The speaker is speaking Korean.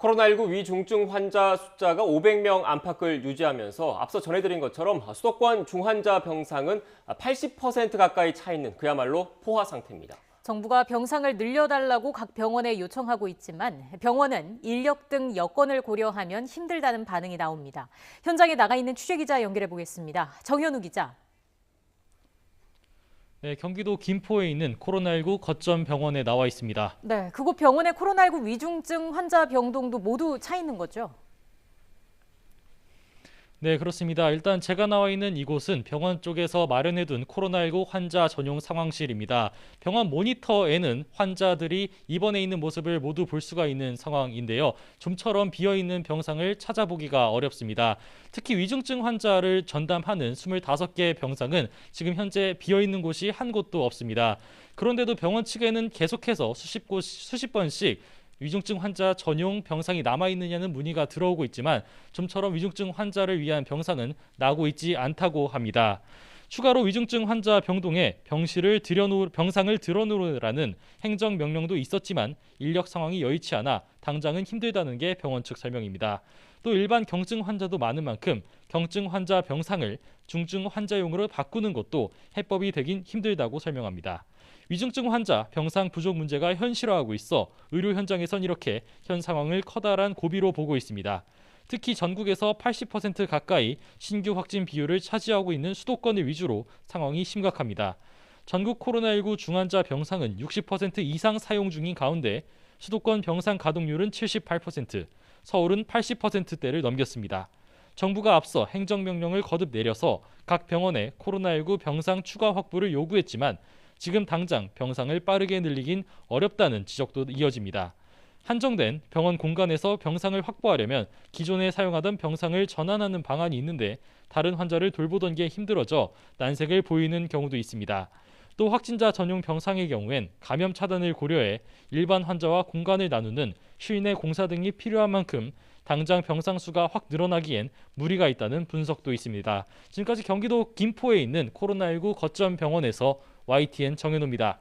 코로나19 위중증 환자 숫자가 500명 안팎을 유지하면서 앞서 전해드린 것처럼 수도권 중환자 병상은 80% 가까이 차 있는 그야말로 포화 상태입니다. 정부가 병상을 늘려달라고 각 병원에 요청하고 있지만 병원은 인력 등 여건을 고려하면 힘들다는 반응이 나옵니다. 현장에 나가 있는 취재기자 연결해 보겠습니다. 정현우 기자. 네, 경기도 김포에 있는 코로나19 거점 병원에 나와 있습니다. 네, 그곳 병원에 코로나19 위중증 환자 병동도 모두 차 있는 거죠? 네, 그렇습니다. 일단 제가 나와 있는 이곳은 병원 쪽에서 마련해둔 코로나19 환자 전용 상황실입니다. 병원 모니터에는 환자들이 입원해 있는 모습을 모두 볼 수가 있는 상황인데요. 좀처럼 비어있는 병상을 찾아보기가 어렵습니다. 특히 위중증 환자를 전담하는 25개 병상은 지금 현재 비어있는 곳이 한 곳도 없습니다. 그런데도 병원 측에는 계속해서 수십 번씩 위중증 환자 전용 병상이 남아있느냐는 문의가 들어오고 있지만 좀처럼 위중증 환자를 위한 병상은 나고 있지 않다고 합니다. 추가로 위중증 환자 병동에 병상을 들어놓으라는 행정명령도 있었지만 인력 상황이 여의치 않아 당장은 힘들다는 게 병원 측 설명입니다. 또 일반 경증 환자도 많은 만큼 경증 환자 병상을 중증 환자용으로 바꾸는 것도 해법이 되긴 힘들다고 설명합니다. 위중증 환자 병상 부족 문제가 현실화하고 있어 의료 현장에선 이렇게 현 상황을 커다란 고비로 보고 있습니다. 특히 전국에서 80% 가까이 신규 확진 비율을 차지하고 있는 수도권을 위주로 상황이 심각합니다. 전국 코로나19 중환자 병상은 60% 이상 사용 중인 가운데 수도권 병상 가동률은 78%, 서울은 80%대를 넘겼습니다. 정부가 앞서 행정명령을 거듭 내려서 각 병원에 코로나19 병상 추가 확보를 요구했지만 지금 당장 병상을 빠르게 늘리긴 어렵다는 지적도 이어집니다. 한정된 병원 공간에서 병상을 확보하려면 기존에 사용하던 병상을 전환하는 방안이 있는데 다른 환자를 돌보던 게 힘들어져 난색을 보이는 경우도 있습니다. 또 확진자 전용 병상의 경우엔 감염 차단을 고려해 일반 환자와 공간을 나누는 실내 공사 등이 필요한 만큼 당장 병상 수가 확 늘어나기엔 무리가 있다는 분석도 있습니다. 지금까지 경기도 김포에 있는 코로나19 거점 병원에서 YTN 정현우입니다.